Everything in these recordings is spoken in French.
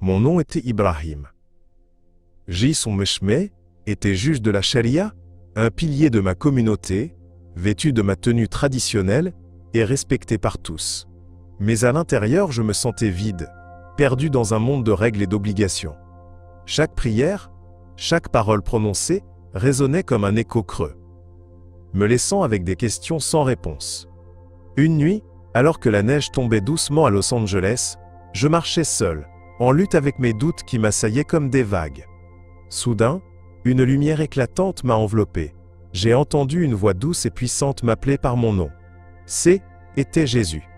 Mon nom était Ibrahim. Son Meshmeh était juge de la charia, un pilier de ma communauté, vêtu de ma tenue traditionnelle et respecté par tous. Mais à l'intérieur, je me sentais vide, perdu dans un monde de règles et d'obligations. Chaque prière, chaque parole prononcée résonnait comme un écho creux, me laissant avec des questions sans réponse. Une nuit, alors que la neige tombait doucement à Los Angeles, je marchais seul, en lutte avec mes doutes qui m'assaillaient comme des vagues. Soudain, une lumière éclatante m'a enveloppé. J'ai entendu une voix douce et puissante m'appeler par mon nom. C'était Jésus.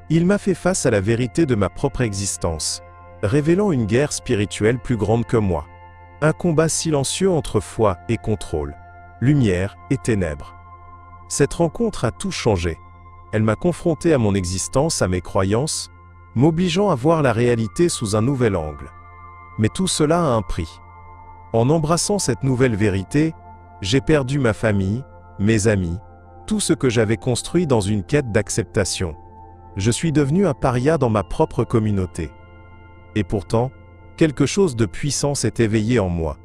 Il m'a fait face à la vérité de ma propre existence, révélant une guerre spirituelle plus grande que moi. Un combat silencieux entre foi et contrôle, lumière et ténèbres. Cette rencontre a tout changé. Elle m'a confronté à mon existence, à mes croyances, m'obligeant à voir la réalité sous un nouvel angle. Mais tout cela a un prix. En embrassant cette nouvelle vérité, j'ai perdu ma famille, mes amis, tout ce que j'avais construit dans une quête d'acceptation. Je suis devenu un paria dans ma propre communauté. Et pourtant, quelque chose de puissant s'est éveillé en moi.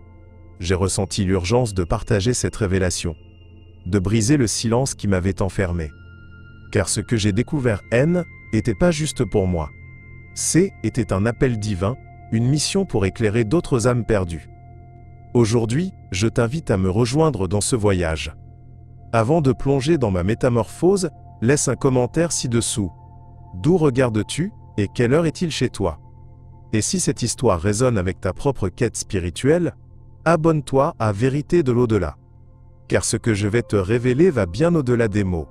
J'ai ressenti l'urgence de partager cette révélation, de briser le silence qui m'avait enfermé. Car ce que j'ai découvert n'était pas juste pour moi. Était un appel divin, une mission pour éclairer d'autres âmes perdues. Aujourd'hui, je t'invite à me rejoindre dans ce voyage. Avant de plonger dans ma métamorphose, laisse un commentaire ci-dessous. D'où regardes-tu et quelle heure est-il chez toi? Et si cette histoire résonne avec ta propre quête spirituelle, abonne-toi à Vérité de l'au-delà. Car ce que je vais te révéler va bien au-delà des mots.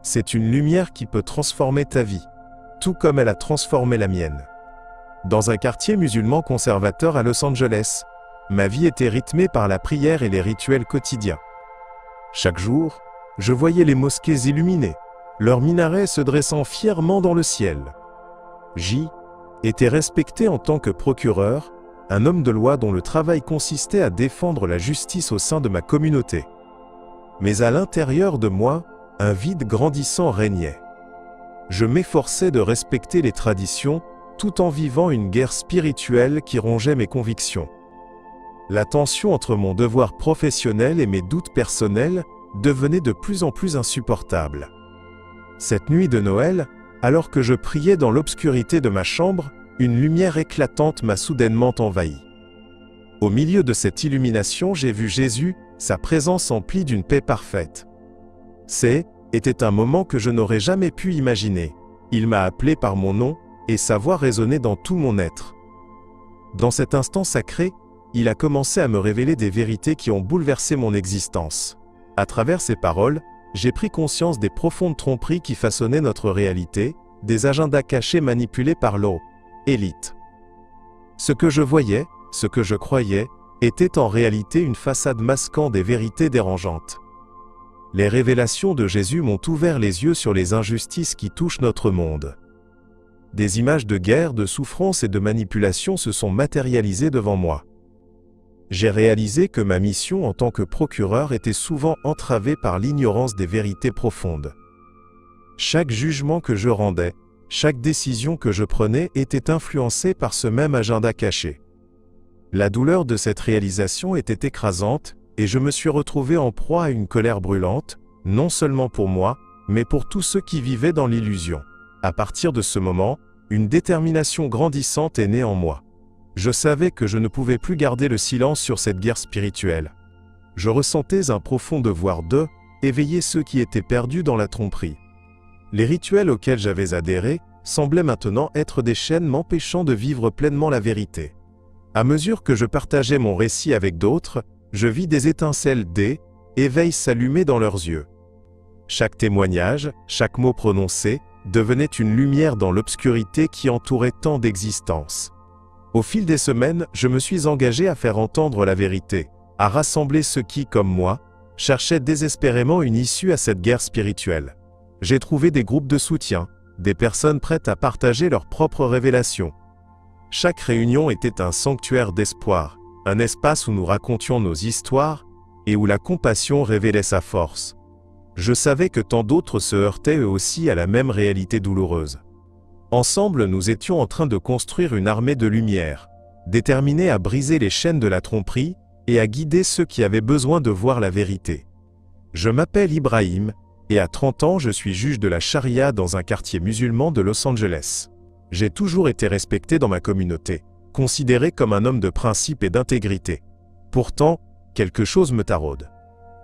C'est une lumière qui peut transformer ta vie, tout comme elle a transformé la mienne. Dans un quartier musulman conservateur à Los Angeles, ma vie était rythmée par la prière et les rituels quotidiens. Chaque jour, je voyais les mosquées illuminées, leurs minarets se dressant fièrement dans le ciel. Était respecté en tant que procureur, un homme de loi dont le travail consistait à défendre la justice au sein de ma communauté. Mais à l'intérieur de moi, un vide grandissant régnait. Je m'efforçais de respecter les traditions, tout en vivant une guerre spirituelle qui rongeait mes convictions. La tension entre mon devoir professionnel et mes doutes personnels devenait de plus en plus insupportable. Cette nuit de Noël, alors que je priais dans l'obscurité de ma chambre, une lumière éclatante m'a soudainement envahi. Au milieu de cette illumination, j'ai vu Jésus, sa présence emplie d'une paix parfaite. Était un moment que je n'aurais jamais pu imaginer. Il m'a appelé par mon nom, et sa voix résonnait dans tout mon être. Dans cet instant sacré, il a commencé à me révéler des vérités qui ont bouleversé mon existence. À travers ces paroles, j'ai pris conscience des profondes tromperies qui façonnaient notre réalité, des agendas cachés manipulés par l'élite. Ce que je voyais, ce que je croyais, était en réalité une façade masquant des vérités dérangeantes. Les révélations de Jésus m'ont ouvert les yeux sur les injustices qui touchent notre monde. Des images de guerre, de souffrance et de manipulation se sont matérialisées devant moi. J'ai réalisé que ma mission en tant que procureur était souvent entravée par l'ignorance des vérités profondes. Chaque jugement que je rendais, chaque décision que je prenais était influencée par ce même agenda caché. La douleur de cette réalisation était écrasante, et je me suis retrouvé en proie à une colère brûlante, non seulement pour moi, mais pour tous ceux qui vivaient dans l'illusion. À partir de ce moment, une détermination grandissante est née en moi. Je savais que je ne pouvais plus garder le silence sur cette guerre spirituelle. Je ressentais un profond devoir éveiller ceux qui étaient perdus dans la tromperie. Les rituels auxquels j'avais adhéré semblaient maintenant être des chaînes m'empêchant de vivre pleinement la vérité. À mesure que je partageais mon récit avec d'autres, je vis des étincelles d'éveil s'allumer dans leurs yeux. Chaque témoignage, chaque mot prononcé, devenait une lumière dans l'obscurité qui entourait tant d'existences. Au fil des semaines, je me suis engagé à faire entendre la vérité, à rassembler ceux qui, comme moi, cherchaient désespérément une issue à cette guerre spirituelle. J'ai trouvé des groupes de soutien, des personnes prêtes à partager leurs propres révélations. Chaque réunion était un sanctuaire d'espoir, un espace où nous racontions nos histoires, et où la compassion révélait sa force. Je savais que tant d'autres se heurtaient eux aussi à la même réalité douloureuse. Ensemble, nous étions en train de construire une armée de lumière, déterminée à briser les chaînes de la tromperie et à guider ceux qui avaient besoin de voir la vérité. Je m'appelle Ibrahim, et à 30 ans, je suis juge de la charia dans un quartier musulman de Los Angeles. J'ai toujours été respecté dans ma communauté, considéré comme un homme de principe et d'intégrité. Pourtant, quelque chose me taraude.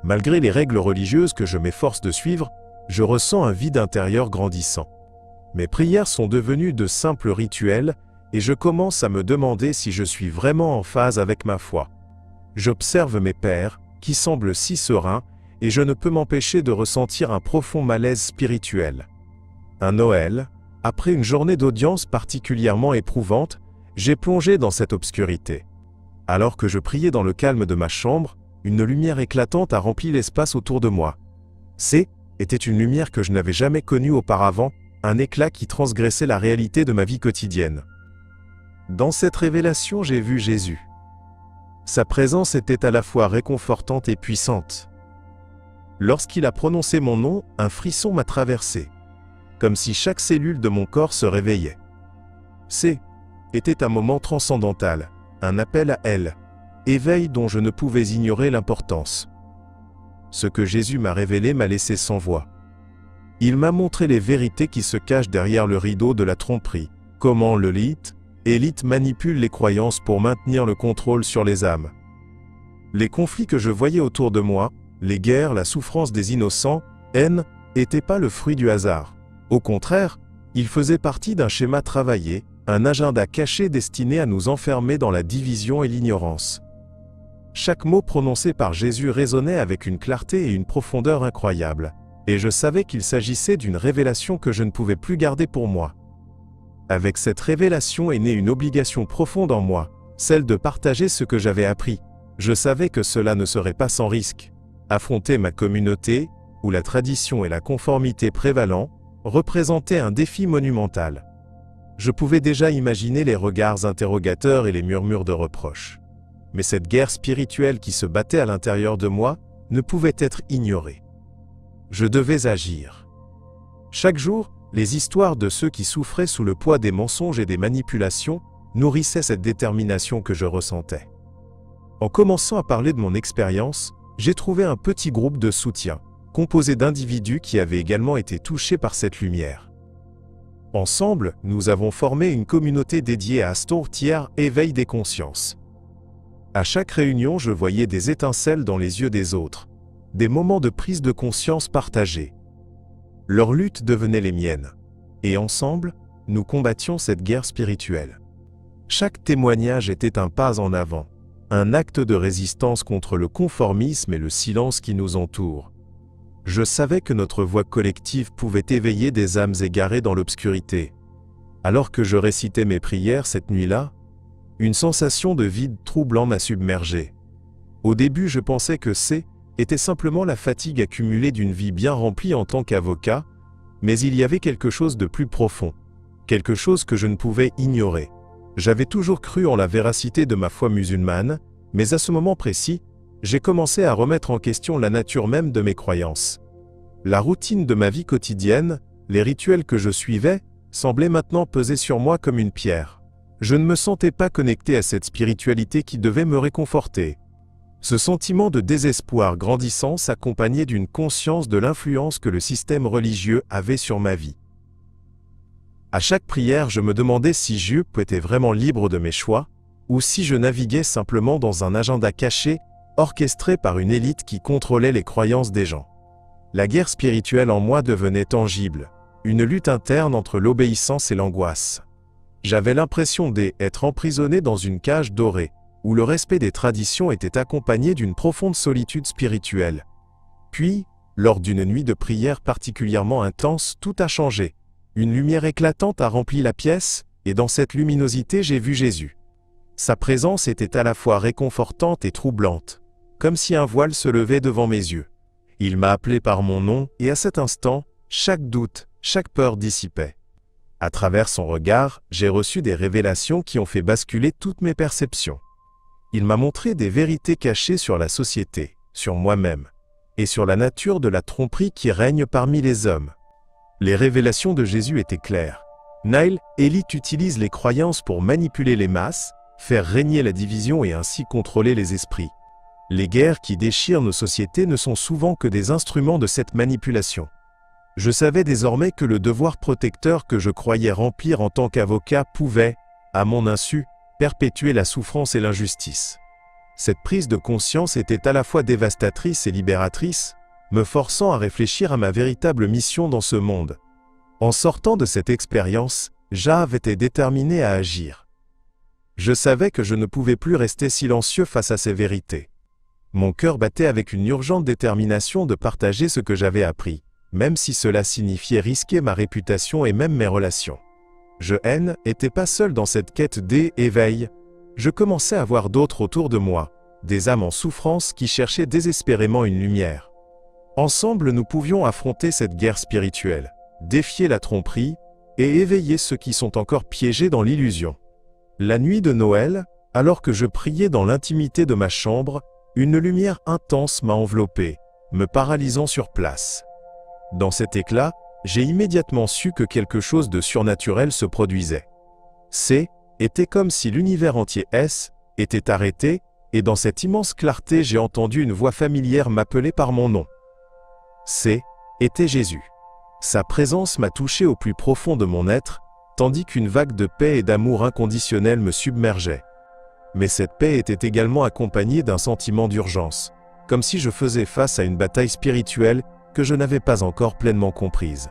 Malgré les règles religieuses que je m'efforce de suivre, je ressens un vide intérieur grandissant. Mes prières sont devenues de simples rituels, et je commence à me demander si je suis vraiment en phase avec ma foi. J'observe mes pères, qui semblent si sereins, et je ne peux m'empêcher de ressentir un profond malaise spirituel. Un Noël, après une journée d'audience particulièrement éprouvante, j'ai plongé dans cette obscurité. Alors que je priais dans le calme de ma chambre, une lumière éclatante a rempli l'espace autour de moi. Était une lumière que je n'avais jamais connue auparavant, un éclat qui transgressait la réalité de ma vie quotidienne. Dans cette révélation, j'ai vu Jésus. Sa présence était à la fois réconfortante et puissante. Lorsqu'il a prononcé mon nom, un frisson m'a traversé, comme si chaque cellule de mon corps se réveillait. Était un moment transcendantal, un appel à elle, éveil dont je ne pouvais ignorer l'importance. Ce que Jésus m'a révélé m'a laissé sans voix. Il m'a montré les vérités qui se cachent derrière le rideau de la tromperie, comment l'élite manipule les croyances pour maintenir le contrôle sur les âmes. Les conflits que je voyais autour de moi, les guerres, la souffrance des innocents, n'étaient pas le fruit du hasard. Au contraire, ils faisaient partie d'un schéma travaillé, un agenda caché destiné à nous enfermer dans la division et l'ignorance. Chaque mot prononcé par Jésus résonnait avec une clarté et une profondeur incroyables, et je savais qu'il s'agissait d'une révélation que je ne pouvais plus garder pour moi. Avec cette révélation est née une obligation profonde en moi, celle de partager ce que j'avais appris. Je savais que cela ne serait pas sans risque. Affronter ma communauté, où la tradition et la conformité prévalent, représentait un défi monumental. Je pouvais déjà imaginer les regards interrogateurs et les murmures de reproches. Mais cette guerre spirituelle qui se battait à l'intérieur de moi ne pouvait être ignorée. Je devais agir. Chaque jour, les histoires de ceux qui souffraient sous le poids des mensonges et des manipulations nourrissaient cette détermination que je ressentais. En commençant à parler de mon expérience, j'ai trouvé un petit groupe de soutien, composé d'individus qui avaient également été touchés par cette lumière. Ensemble, nous avons formé une communauté dédiée à éveil des consciences. À chaque réunion, je voyais des étincelles dans les yeux des autres, des moments de prise de conscience partagés. Leurs luttes devenaient les miennes, et ensemble, nous combattions cette guerre spirituelle. Chaque témoignage était un pas en avant, un acte de résistance contre le conformisme et le silence qui nous entoure. Je savais que notre voix collective pouvait éveiller des âmes égarées dans l'obscurité. Alors que je récitais mes prières cette nuit-là, une sensation de vide troublant m'a submergé. Au début, je pensais que était simplement la fatigue accumulée d'une vie bien remplie en tant qu'avocat, mais il y avait quelque chose de plus profond, quelque chose que je ne pouvais ignorer. J'avais toujours cru en la véracité de ma foi musulmane, mais à ce moment précis, j'ai commencé à remettre en question la nature même de mes croyances. La routine de ma vie quotidienne, les rituels que je suivais, semblaient maintenant peser sur moi comme une pierre. Je ne me sentais pas connecté à cette spiritualité qui devait me réconforter. Ce sentiment de désespoir grandissant s'accompagnait d'une conscience de l'influence que le système religieux avait sur ma vie. À chaque prière, je me demandais si Dieu était vraiment libre de mes choix, ou si je naviguais simplement dans un agenda caché, orchestré par une élite qui contrôlait les croyances des gens. La guerre spirituelle en moi devenait tangible, une lutte interne entre l'obéissance et l'angoisse. J'avais l'impression d'être emprisonné dans une cage dorée, où le respect des traditions était accompagné d'une profonde solitude spirituelle. Puis, lors d'une nuit de prière particulièrement intense, tout a changé. Une lumière éclatante a rempli la pièce, et dans cette luminosité j'ai vu Jésus. Sa présence était à la fois réconfortante et troublante, comme si un voile se levait devant mes yeux. Il m'a appelé par mon nom, et à cet instant, chaque doute, chaque peur dissipait. À travers son regard, j'ai reçu des révélations qui ont fait basculer toutes mes perceptions. Il m'a montré des vérités cachées sur la société, sur moi-même, et sur la nature de la tromperie qui règne parmi les hommes. Les révélations de Jésus étaient claires. Nile, élite utilise les croyances pour manipuler les masses, faire régner la division et ainsi contrôler les esprits. Les guerres qui déchirent nos sociétés ne sont souvent que des instruments de cette manipulation. Je savais désormais que le devoir protecteur que je croyais remplir en tant qu'avocat pouvait, à mon insu, perpétuer la souffrance et l'injustice. Cette prise de conscience était à la fois dévastatrice et libératrice, me forçant à réfléchir à ma véritable mission dans ce monde. En sortant de cette expérience, Jav était déterminé à agir. Je savais que je ne pouvais plus rester silencieux face à ces vérités. Mon cœur battait avec une urgente détermination de partager ce que j'avais appris, même si cela signifiait risquer ma réputation et même mes relations. Je n'étais pas seul dans cette quête d'éveil. Je commençais à voir d'autres autour de moi, des âmes en souffrance qui cherchaient désespérément une lumière. Ensemble, nous pouvions affronter cette guerre spirituelle, défier la tromperie et éveiller ceux qui sont encore piégés dans l'illusion. La nuit de Noël, alors que je priais dans l'intimité de ma chambre, une lumière intense m'a enveloppé, me paralysant sur place. Dans cet éclat, j'ai immédiatement su que quelque chose de surnaturel se produisait. Était comme si l'univers entier était arrêté, et dans cette immense clarté j'ai entendu une voix familière m'appeler par mon nom. Était Jésus. Sa présence m'a touché au plus profond de mon être, tandis qu'une vague de paix et d'amour inconditionnel me submergeait. Mais cette paix était également accompagnée d'un sentiment d'urgence, comme si je faisais face à une bataille spirituelle que je n'avais pas encore pleinement comprise.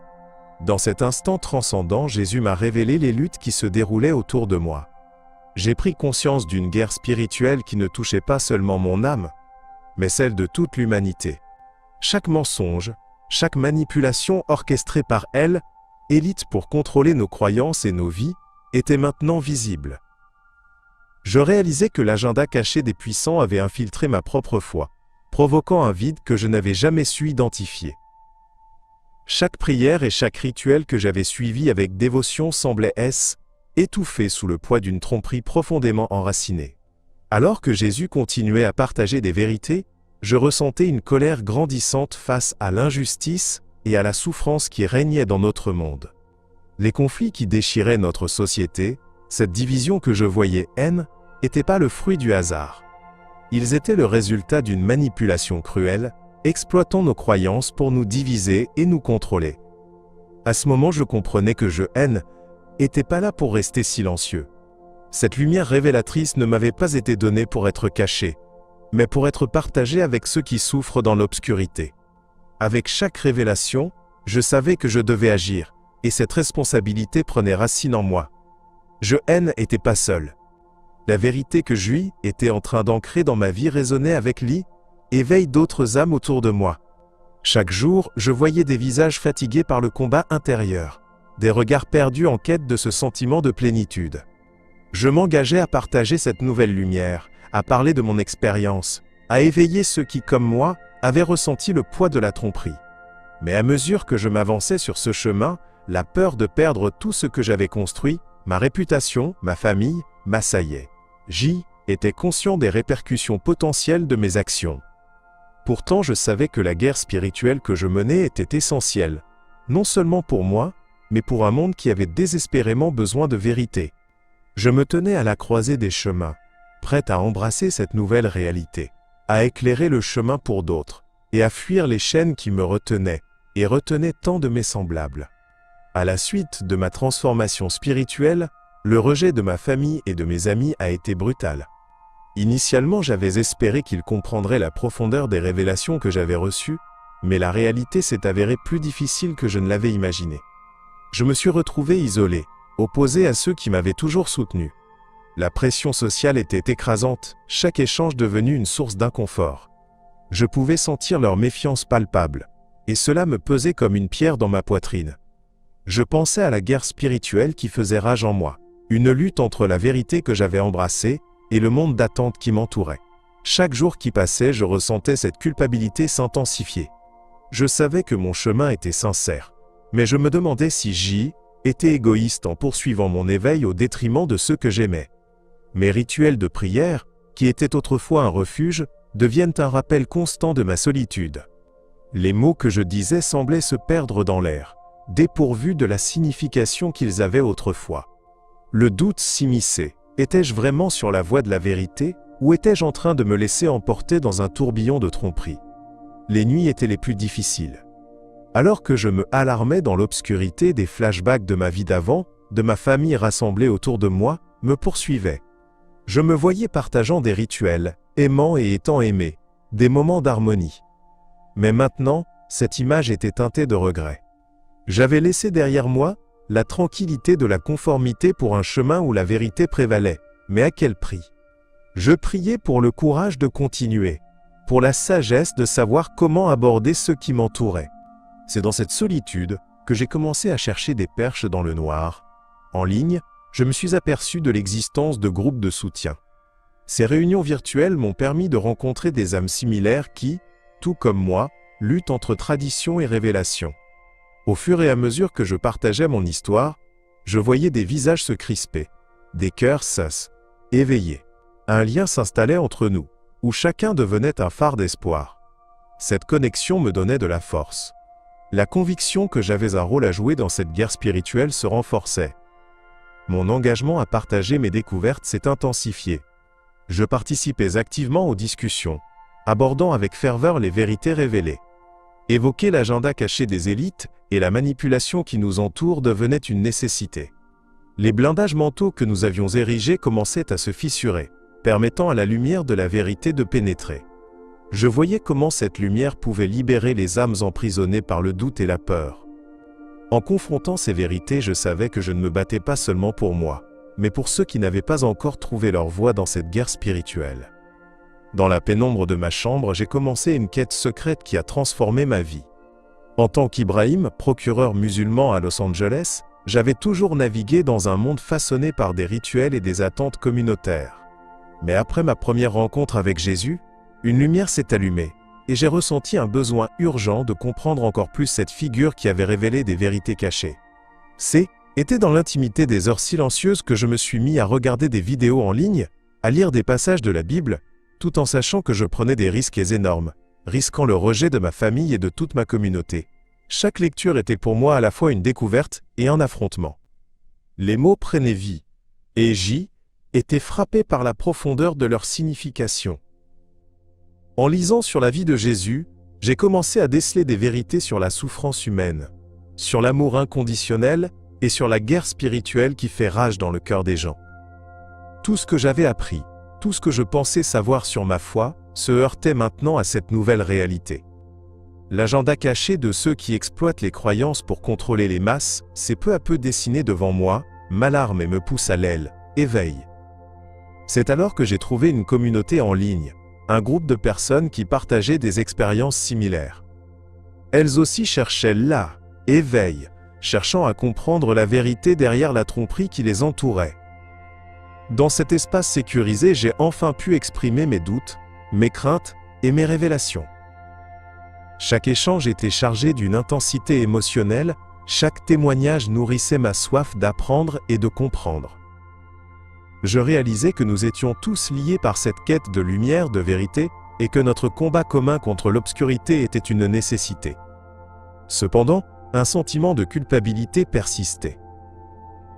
Dans cet instant transcendant, Jésus m'a révélé les luttes qui se déroulaient autour de moi. J'ai pris conscience d'une guerre spirituelle qui ne touchait pas seulement mon âme, mais celle de toute l'humanité. Chaque mensonge, chaque manipulation orchestrée par elle, élite pour contrôler nos croyances et nos vies, était maintenant visible. Je réalisais que l'agenda caché des puissants avait infiltré ma propre foi, provoquant un vide que je n'avais jamais su identifier. Chaque prière et chaque rituel que j'avais suivi avec dévotion semblait étouffé sous le poids d'une tromperie profondément enracinée. Alors que Jésus continuait à partager des vérités, je ressentais une colère grandissante face à l'injustice et à la souffrance qui régnait dans notre monde. Les conflits qui déchiraient notre société, cette division que je voyais n'étaient pas le fruit du hasard. Ils étaient le résultat d'une manipulation cruelle, exploitant nos croyances pour nous diviser et nous contrôler. À ce moment, je comprenais que je n'étais pas là pour rester silencieux. Cette lumière révélatrice ne m'avait pas été donnée pour être cachée, mais pour être partagée avec ceux qui souffrent dans l'obscurité. Avec chaque révélation, je savais que je devais agir, et cette responsabilité prenait racine en moi. Je n'étais pas seul. La vérité que je était en train d'ancrer dans ma vie résonnait avec l'éveil d'autres âmes autour de moi. Chaque jour, je voyais des visages fatigués par le combat intérieur, des regards perdus en quête de ce sentiment de plénitude. Je m'engageais à partager cette nouvelle lumière, à parler de mon expérience, à éveiller ceux qui, comme moi, avaient ressenti le poids de la tromperie. Mais à mesure que je m'avançais sur ce chemin, la peur de perdre tout ce que j'avais construit, ma réputation, ma famille, m'assaillait. J'étais conscient des répercussions potentielles de mes actions. Pourtant, je savais que la guerre spirituelle que je menais était essentielle, non seulement pour moi, mais pour un monde qui avait désespérément besoin de vérité. Je me tenais à la croisée des chemins, prêt à embrasser cette nouvelle réalité, à éclairer le chemin pour d'autres, et à fuir les chaînes qui me retenaient, et retenaient tant de mes semblables. À la suite de ma transformation spirituelle, le rejet de ma famille et de mes amis a été brutal. Initialement, j'avais espéré qu'ils comprendraient la profondeur des révélations que j'avais reçues, mais la réalité s'est avérée plus difficile que je ne l'avais imaginé. Je me suis retrouvé isolé, opposé à ceux qui m'avaient toujours soutenu. La pression sociale était écrasante, chaque échange devenu une source d'inconfort. Je pouvais sentir leur méfiance palpable, et cela me pesait comme une pierre dans ma poitrine. Je pensais à la guerre spirituelle qui faisait rage en moi, une lutte entre la vérité que j'avais embrassée et le monde d'attente qui m'entourait. Chaque jour qui passait, je ressentais cette culpabilité s'intensifier. Je savais que mon chemin était sincère, mais je me demandais si j'étais égoïste en poursuivant mon éveil au détriment de ceux que j'aimais. Mes rituels de prière, qui étaient autrefois un refuge, deviennent un rappel constant de ma solitude. Les mots que je disais semblaient se perdre dans l'air, dépourvus de la signification qu'ils avaient autrefois. Le doute s'immisçait. Étais-je vraiment sur la voie de la vérité, ou étais-je en train de me laisser emporter dans un tourbillon de tromperie? Les nuits étaient les plus difficiles. Alors que je me alarmais dans l'obscurité, des flashbacks de ma vie d'avant, de ma famille rassemblée autour de moi, me poursuivaient. Je me voyais partageant des rituels, aimant et étant aimé, des moments d'harmonie. Mais maintenant, cette image était teintée de regret. J'avais laissé derrière moi la tranquillité de la conformité pour un chemin où la vérité prévalait, mais à quel prix? Je priais pour le courage de continuer, pour la sagesse de savoir comment aborder ceux qui m'entouraient. C'est dans cette solitude que j'ai commencé à chercher des perches dans le noir. En ligne, je me suis aperçu de l'existence de groupes de soutien. Ces réunions virtuelles m'ont permis de rencontrer des âmes similaires qui, tout comme moi, luttent entre tradition et révélation. Au fur et à mesure que je partageais mon histoire, je voyais des visages se crisper, des cœurs éveillés. Un lien s'installait entre nous, où chacun devenait un phare d'espoir. Cette connexion me donnait de la force. La conviction que j'avais un rôle à jouer dans cette guerre spirituelle se renforçait. Mon engagement à partager mes découvertes s'est intensifié. Je participais activement aux discussions, abordant avec ferveur les vérités révélées. Évoquer l'agenda caché des élites et la manipulation qui nous entoure devenait une nécessité. Les blindages mentaux que nous avions érigés commençaient à se fissurer, permettant à la lumière de la vérité de pénétrer. Je voyais comment cette lumière pouvait libérer les âmes emprisonnées par le doute et la peur. En confrontant ces vérités, je savais que je ne me battais pas seulement pour moi, mais pour ceux qui n'avaient pas encore trouvé leur voie dans cette guerre spirituelle. Dans la pénombre de ma chambre, j'ai commencé une quête secrète qui a transformé ma vie. En tant qu'Ibrahim, procureur musulman à Los Angeles, j'avais toujours navigué dans un monde façonné par des rituels et des attentes communautaires. Mais après ma première rencontre avec Jésus, une lumière s'est allumée, et j'ai ressenti un besoin urgent de comprendre encore plus cette figure qui avait révélé des vérités cachées. C'était dans l'intimité des heures silencieuses que je me suis mis à regarder des vidéos en ligne, à lire des passages de la Bible, tout en sachant que je prenais des risques énormes, risquant le rejet de ma famille et de toute ma communauté. Chaque lecture était pour moi à la fois une découverte et un affrontement. Les mots prenaient vie, et j'y étais frappé par la profondeur de leur signification. En lisant sur la vie de Jésus, j'ai commencé à déceler des vérités sur la souffrance humaine, sur l'amour inconditionnel et sur la guerre spirituelle qui fait rage dans le cœur des gens. Tout ce que j'avais appris, tout ce que je pensais savoir sur ma foi, se heurtait maintenant à cette nouvelle réalité. L'agenda caché de ceux qui exploitent les croyances pour contrôler les masses s'est peu à peu dessiné devant moi, m'alarme et me pousse à l'aile, éveil. C'est alors que j'ai trouvé une communauté en ligne, un groupe de personnes qui partageaient des expériences similaires. Elles aussi cherchaient éveil, cherchant à comprendre la vérité derrière la tromperie qui les entourait. Dans cet espace sécurisé, j'ai enfin pu exprimer mes doutes, mes craintes et mes révélations. Chaque échange était chargé d'une intensité émotionnelle, chaque témoignage nourrissait ma soif d'apprendre et de comprendre. Je réalisais que nous étions tous liés par cette quête de lumière, de vérité, et que notre combat commun contre l'obscurité était une nécessité. Cependant, un sentiment de culpabilité persistait.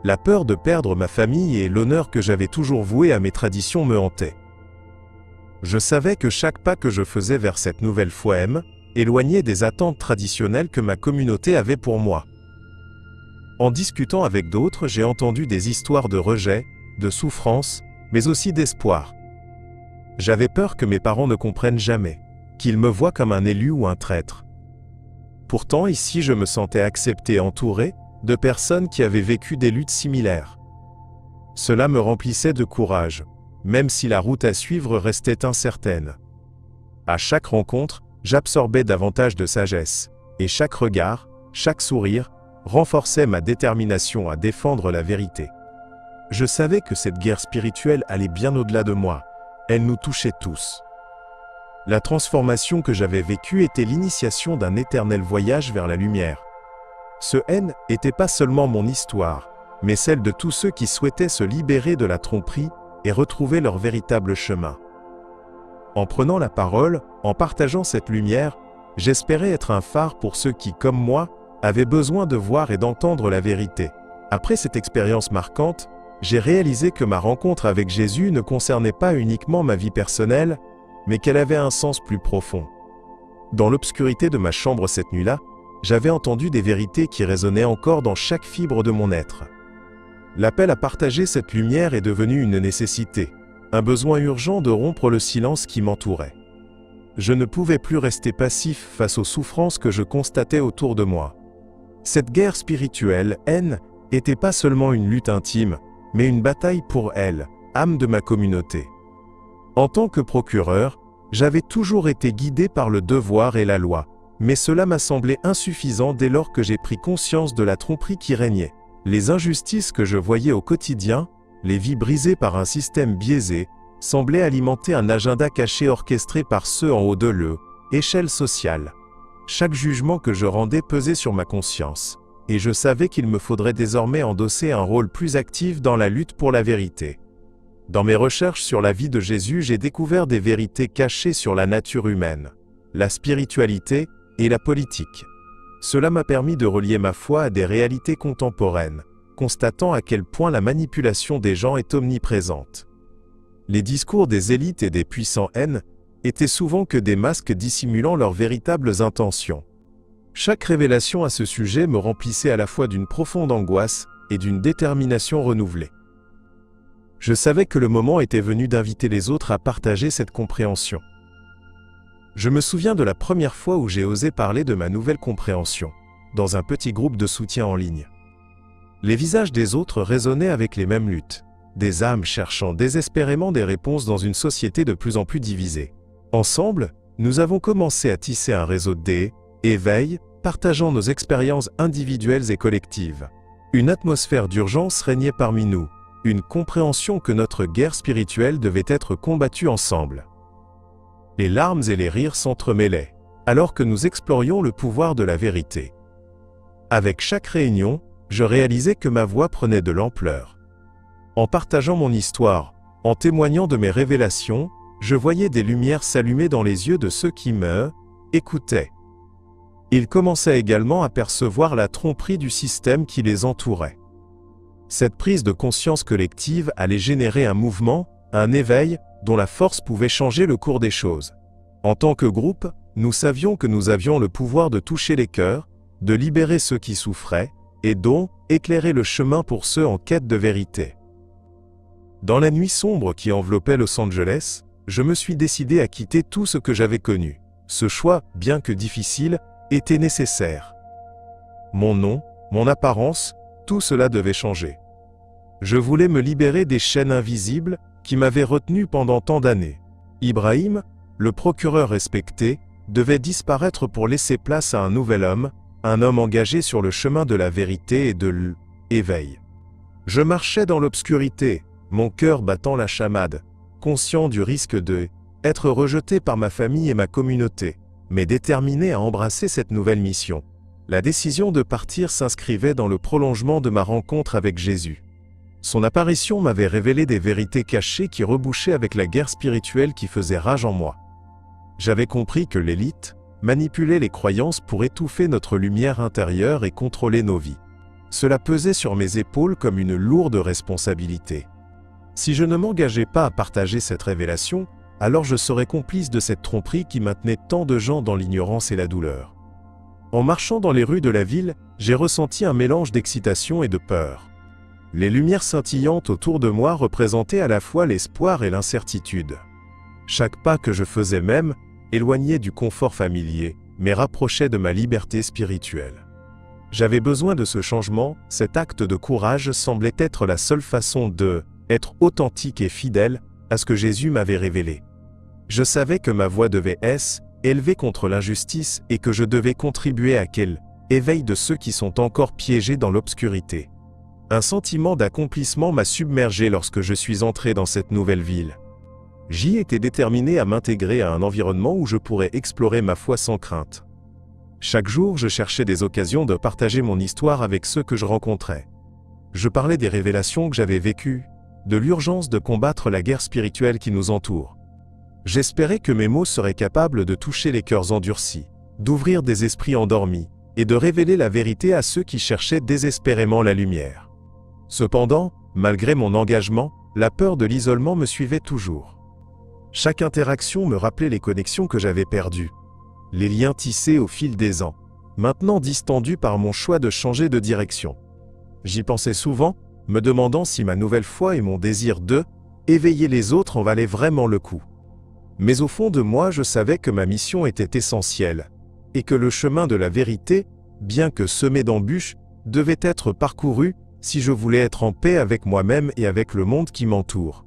La peur de perdre ma famille et l'honneur que j'avais toujours voué à mes traditions me hantait. Je savais que chaque pas que je faisais vers cette nouvelle foi éloignait des attentes traditionnelles que ma communauté avait pour moi. En discutant avec d'autres, j'ai entendu des histoires de rejet, de souffrance, mais aussi d'espoir. J'avais peur que mes parents ne comprennent jamais, qu'ils me voient comme un élu ou un traître. Pourtant, ici, je me sentais accepté, entouré de personnes qui avaient vécu des luttes similaires. Cela me remplissait de courage, même si la route à suivre restait incertaine. À chaque rencontre, j'absorbais davantage de sagesse, et chaque regard, chaque sourire, renforçait ma détermination à défendre la vérité. Je savais que cette guerre spirituelle allait bien au-delà de moi, elle nous touchait tous. La transformation que j'avais vécue était l'initiation d'un éternel voyage vers la lumière. Ce n'était pas seulement mon histoire, mais celle de tous ceux qui souhaitaient se libérer de la tromperie et retrouver leur véritable chemin. En prenant la parole, en partageant cette lumière, j'espérais être un phare pour ceux qui, comme moi, avait besoin de voir et d'entendre la vérité. Après cette expérience marquante, j'ai réalisé que ma rencontre avec Jésus ne concernait pas uniquement ma vie personnelle, mais qu'elle avait un sens plus profond. Dans l'obscurité de ma chambre cette nuit-là, j'avais entendu des vérités qui résonnaient encore dans chaque fibre de mon être. L'appel à partager cette lumière est devenu une nécessité, un besoin urgent de rompre le silence qui m'entourait. Je ne pouvais plus rester passif face aux souffrances que je constatais autour de moi. Cette guerre spirituelle, haine, n'était pas seulement une lutte intime, mais une bataille pour elle, âme de ma communauté. En tant que procureur, j'avais toujours été guidé par le devoir et la loi, mais cela m'a semblé insuffisant dès lors que j'ai pris conscience de la tromperie qui régnait. Les injustices que je voyais au quotidien, les vies brisées par un système biaisé, semblaient alimenter un agenda caché orchestré par ceux en haut de l'échelle sociale. Chaque jugement que je rendais pesait sur ma conscience, et je savais qu'il me faudrait désormais endosser un rôle plus actif dans la lutte pour la vérité. Dans mes recherches sur la vie de Jésus, j'ai découvert des vérités cachées sur la nature humaine, la spiritualité et la politique. Cela m'a permis de relier ma foi à des réalités contemporaines, constatant à quel point la manipulation des gens est omniprésente. Les discours des élites et des puissants haines étaient souvent que des masques dissimulant leurs véritables intentions. Chaque révélation à ce sujet me remplissait à la fois d'une profonde angoisse et d'une détermination renouvelée. Je savais que le moment était venu d'inviter les autres à partager cette compréhension. Je me souviens de la première fois où j'ai osé parler de ma nouvelle compréhension, dans un petit groupe de soutien en ligne. Les visages des autres résonnaient avec les mêmes luttes, des âmes cherchant désespérément des réponses dans une société de plus en plus divisée. Ensemble, nous avons commencé à tisser un réseau d'éveil, partageant nos expériences individuelles et collectives. Une atmosphère d'urgence régnait parmi nous, une compréhension que notre guerre spirituelle devait être combattue ensemble. Les larmes et les rires s'entremêlaient, alors que nous explorions le pouvoir de la vérité. Avec chaque réunion, je réalisais que ma voix prenait de l'ampleur. En partageant mon histoire, en témoignant de mes révélations, je voyais des lumières s'allumer dans les yeux de ceux qui écoutaient. Ils commençaient également à percevoir la tromperie du système qui les entourait. Cette prise de conscience collective allait générer un mouvement, un éveil, dont la force pouvait changer le cours des choses. En tant que groupe, nous savions que nous avions le pouvoir de toucher les cœurs, de libérer ceux qui souffraient, et d'éclairer le chemin pour ceux en quête de vérité. Dans la nuit sombre qui enveloppait Los Angeles, je me suis décidé à quitter tout ce que j'avais connu. Ce choix, bien que difficile, était nécessaire. Mon nom, mon apparence, tout cela devait changer. Je voulais me libérer des chaînes invisibles qui m'avaient retenu pendant tant d'années. Ibrahim, le procureur respecté, devait disparaître pour laisser place à un nouvel homme, un homme engagé sur le chemin de la vérité et de l'éveil. Je marchais dans l'obscurité, mon cœur battant la chamade, conscient du risque d'être rejeté par ma famille et ma communauté, mais déterminé à embrasser cette nouvelle mission. La décision de partir s'inscrivait dans le prolongement de ma rencontre avec Jésus. Son apparition m'avait révélé des vérités cachées qui rebouchaient avec la guerre spirituelle qui faisait rage en moi. J'avais compris que l'élite manipulait les croyances pour étouffer notre lumière intérieure et contrôler nos vies. Cela pesait sur mes épaules comme une lourde responsabilité. Si je ne m'engageais pas à partager cette révélation, alors je serais complice de cette tromperie qui maintenait tant de gens dans l'ignorance et la douleur. En marchant dans les rues de la ville, j'ai ressenti un mélange d'excitation et de peur. Les lumières scintillantes autour de moi représentaient à la fois l'espoir et l'incertitude. Chaque pas que je faisais même, éloignait du confort familier, mais rapprochait de ma liberté spirituelle. J'avais besoin de ce changement, cet acte de courage semblait être la seule façon d'être authentique et fidèle à ce que Jésus m'avait révélé. Je savais que ma voix devait être élevée contre l'injustice et que je devais contribuer à quel éveil de ceux qui sont encore piégés dans l'obscurité. Un sentiment d'accomplissement m'a submergé lorsque je suis entré dans cette nouvelle ville. J'y étais déterminé à m'intégrer à un environnement où je pourrais explorer ma foi sans crainte. Chaque jour, je cherchais des occasions de partager mon histoire avec ceux que je rencontrais. Je parlais des révélations que j'avais vécues, de l'urgence de combattre la guerre spirituelle qui nous entoure. J'espérais que mes mots seraient capables de toucher les cœurs endurcis, d'ouvrir des esprits endormis, et de révéler la vérité à ceux qui cherchaient désespérément la lumière. Cependant, malgré mon engagement, la peur de l'isolement me suivait toujours. Chaque interaction me rappelait les connexions que j'avais perdues, les liens tissés au fil des ans, maintenant distendus par mon choix de changer de direction. J'y pensais souvent, me demandant si ma nouvelle foi et mon désir de éveiller les autres en valaient vraiment le coup. Mais au fond de moi, je savais que ma mission était essentielle, et que le chemin de la vérité, bien que semé d'embûches, devait être parcouru si je voulais être en paix avec moi-même et avec le monde qui m'entoure.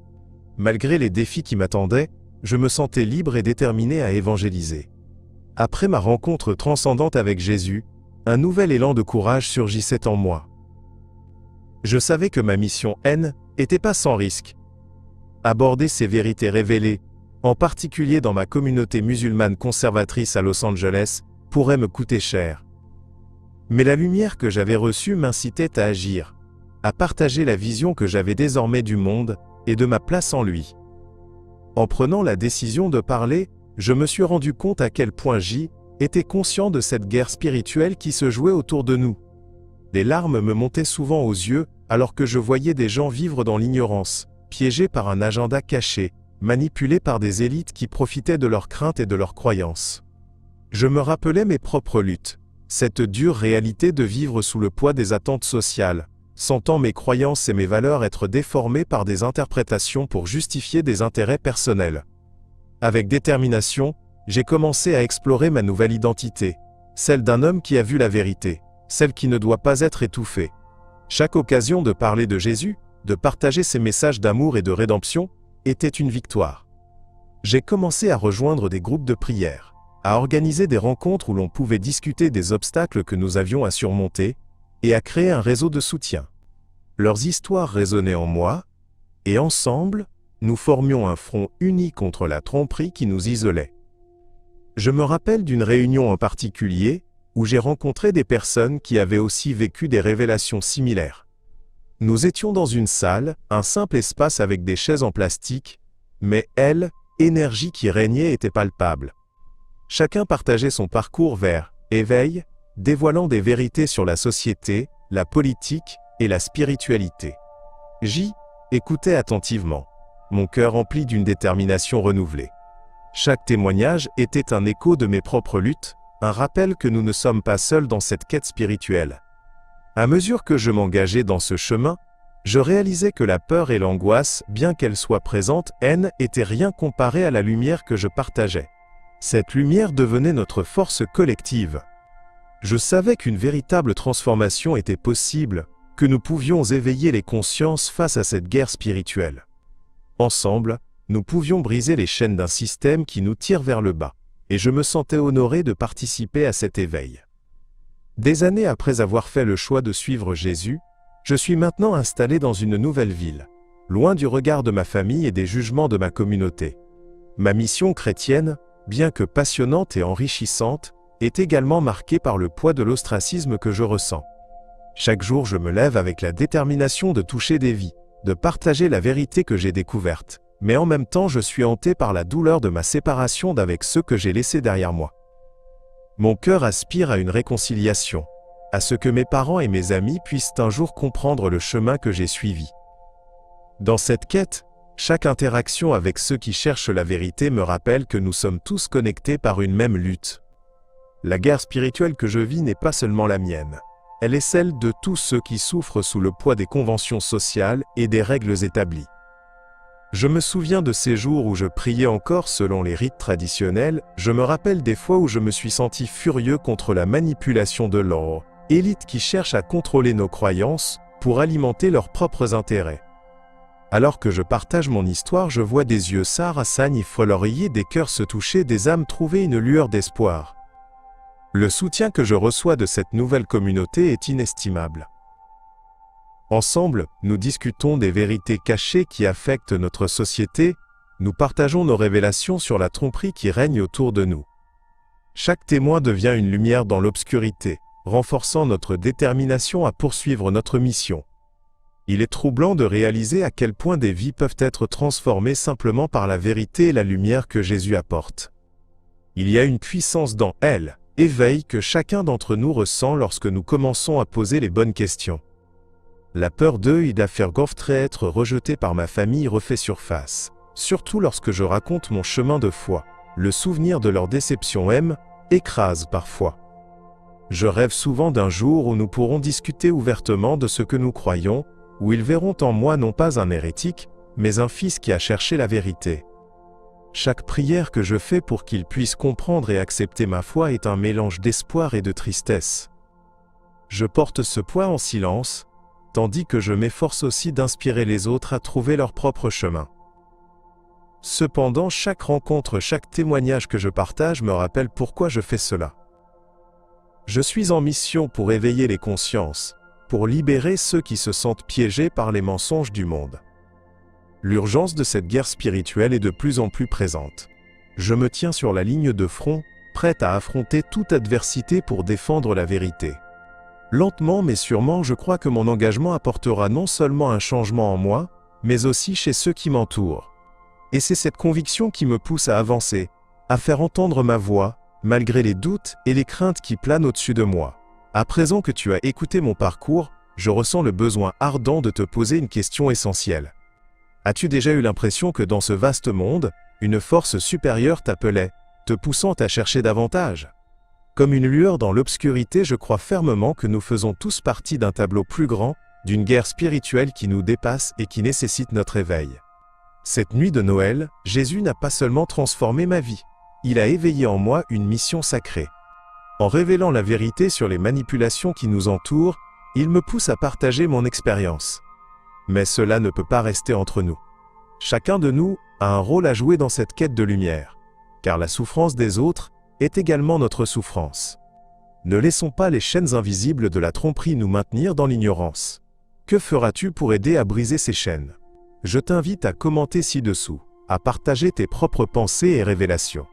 Malgré les défis qui m'attendaient, je me sentais libre et déterminé à évangéliser. Après ma rencontre transcendante avec Jésus, un nouvel élan de courage surgissait en moi. Je savais que ma mission n'était pas sans risque. Aborder ces vérités révélées, en particulier dans ma communauté musulmane conservatrice à Los Angeles, pourrait me coûter cher. Mais la lumière que j'avais reçue m'incitait à agir, à partager la vision que j'avais désormais du monde et de ma place en lui. En prenant la décision de parler, je me suis rendu compte à quel point j'étais conscient de cette guerre spirituelle qui se jouait autour de nous. Des larmes me montaient souvent aux yeux, alors que je voyais des gens vivre dans l'ignorance, piégés par un agenda caché, manipulés par des élites qui profitaient de leurs craintes et de leurs croyances. Je me rappelais mes propres luttes, cette dure réalité de vivre sous le poids des attentes sociales, sentant mes croyances et mes valeurs être déformées par des interprétations pour justifier des intérêts personnels. Avec détermination, j'ai commencé à explorer ma nouvelle identité, celle d'un homme qui a vu la vérité, celle qui ne doit pas être étouffée. Chaque occasion de parler de Jésus, de partager ses messages d'amour et de rédemption, était une victoire. J'ai commencé à rejoindre des groupes de prière, à organiser des rencontres où l'on pouvait discuter des obstacles que nous avions à surmonter, et à créer un réseau de soutien. Leurs histoires résonnaient en moi, et ensemble, nous formions un front uni contre la tromperie qui nous isolait. Je me rappelle d'une réunion en particulier, où j'ai rencontré des personnes qui avaient aussi vécu des révélations similaires. Nous étions dans une salle, un simple espace avec des chaises en plastique, mais l'énergie qui régnait était palpable. Chacun partageait son parcours vers éveil, dévoilant des vérités sur la société, la politique et la spiritualité. J'écoutais attentivement, mon cœur empli d'une détermination renouvelée. Chaque témoignage était un écho de mes propres luttes, un rappel que nous ne sommes pas seuls dans cette quête spirituelle. À mesure que je m'engageais dans ce chemin, je réalisais que la peur et l'angoisse, bien qu'elles soient présentes, n'étaient rien comparées à la lumière que je partageais. Cette lumière devenait notre force collective. Je savais qu'une véritable transformation était possible, que nous pouvions éveiller les consciences face à cette guerre spirituelle. Ensemble, nous pouvions briser les chaînes d'un système qui nous tire vers le bas. Et je me sentais honoré de participer à cet éveil. Des années après avoir fait le choix de suivre Jésus, je suis maintenant installé dans une nouvelle ville, loin du regard de ma famille et des jugements de ma communauté. Ma mission chrétienne, bien que passionnante et enrichissante, est également marquée par le poids de l'ostracisme que je ressens. Chaque jour je me lève avec la détermination de toucher des vies, de partager la vérité que j'ai découverte. Mais en même temps je suis hanté par la douleur de ma séparation d'avec ceux que j'ai laissés derrière moi. Mon cœur aspire à une réconciliation, à ce que mes parents et mes amis puissent un jour comprendre le chemin que j'ai suivi. Dans cette quête, chaque interaction avec ceux qui cherchent la vérité me rappelle que nous sommes tous connectés par une même lutte. La guerre spirituelle que je vis n'est pas seulement la mienne, elle est celle de tous ceux qui souffrent sous le poids des conventions sociales et des règles établies. Je me souviens de ces jours où je priais encore selon les rites traditionnels, je me rappelle des fois où je me suis senti furieux contre la manipulation de l'élite qui cherche à contrôler nos croyances pour alimenter leurs intérêts. Alors que je partage mon histoire, je vois des yeux s'effolorier, des cœurs se toucher, des âmes trouver une lueur d'espoir. Le soutien que je reçois de cette nouvelle communauté est inestimable. Ensemble, nous discutons des vérités cachées qui affectent notre société, nous partageons nos révélations sur la tromperie qui règne autour de nous. Chaque témoin devient une lumière dans l'obscurité, renforçant notre détermination à poursuivre notre mission. Il est troublant de réaliser à quel point des vies peuvent être transformées simplement par la vérité et la lumière que Jésus apporte. Il y a une puissance dans éveil que chacun d'entre nous ressent lorsque nous commençons à poser les bonnes questions. La peur d'eux et d'affaire être rejeté par ma famille refait surface, surtout lorsque je raconte mon chemin de foi. Le souvenir de leur déception écrase parfois. Je rêve souvent d'un jour où nous pourrons discuter ouvertement de ce que nous croyons, où ils verront en moi non pas un hérétique, mais un fils qui a cherché la vérité. Chaque prière que je fais pour qu'ils puissent comprendre et accepter ma foi est un mélange d'espoir et de tristesse. Je porte ce poids en silence, tandis que je m'efforce aussi d'inspirer les autres à trouver leur propre chemin. Cependant, chaque rencontre, chaque témoignage que je partage me rappelle pourquoi je fais cela. Je suis en mission pour éveiller les consciences, pour libérer ceux qui se sentent piégés par les mensonges du monde. L'urgence de cette guerre spirituelle est de plus en plus présente. Je me tiens sur la ligne de front, prête à affronter toute adversité pour défendre la vérité. Lentement mais sûrement, je crois que mon engagement apportera non seulement un changement en moi, mais aussi chez ceux qui m'entourent. Et c'est cette conviction qui me pousse à avancer, à faire entendre ma voix, malgré les doutes et les craintes qui planent au-dessus de moi. À présent que tu as écouté mon parcours, je ressens le besoin ardent de te poser une question essentielle. As-tu déjà eu l'impression que dans ce vaste monde, une force supérieure t'appelait, te poussant à chercher davantage? Comme une lueur dans l'obscurité, je crois fermement que nous faisons tous partie d'un tableau plus grand, d'une guerre spirituelle qui nous dépasse et qui nécessite notre éveil. Cette nuit de Noël, Jésus n'a pas seulement transformé ma vie, il a éveillé en moi une mission sacrée. En révélant la vérité sur les manipulations qui nous entourent, il me pousse à partager mon expérience. Mais cela ne peut pas rester entre nous. Chacun de nous a un rôle à jouer dans cette quête de lumière, car la souffrance des autres est également notre souffrance. Ne laissons pas les chaînes invisibles de la tromperie nous maintenir dans l'ignorance. Que feras-tu pour aider à briser ces chaînes? Je t'invite à commenter ci-dessous, à partager tes propres pensées et révélations.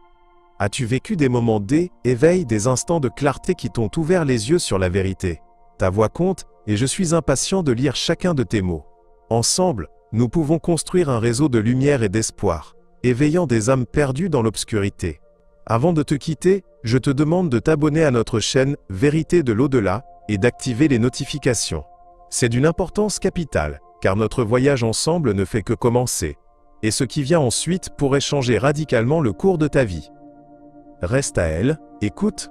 As-tu vécu des moments d'éveil, des instants de clarté qui t'ont ouvert les yeux sur la vérité? Ta voix compte, et je suis impatient de lire chacun de tes mots. Ensemble, nous pouvons construire un réseau de lumière et d'espoir, éveillant des âmes perdues dans l'obscurité. Avant de te quitter, je te demande de t'abonner à notre chaîne Vérité de l'au-delà et d'activer les notifications. C'est d'une importance capitale, car notre voyage ensemble ne fait que commencer, et ce qui vient ensuite pourrait changer radicalement le cours de ta vie. Reste à elle, écoute,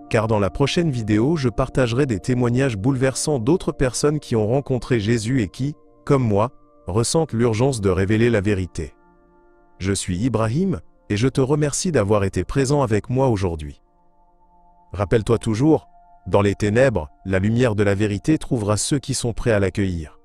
car dans la prochaine vidéo, je partagerai des témoignages bouleversants d'autres personnes qui ont rencontré Jésus et qui, comme moi, ressentent l'urgence de révéler la vérité. Je suis Ibrahim, et je te remercie d'avoir été présent avec moi aujourd'hui. Rappelle-toi toujours, dans les ténèbres, la lumière de la vérité trouvera ceux qui sont prêts à l'accueillir.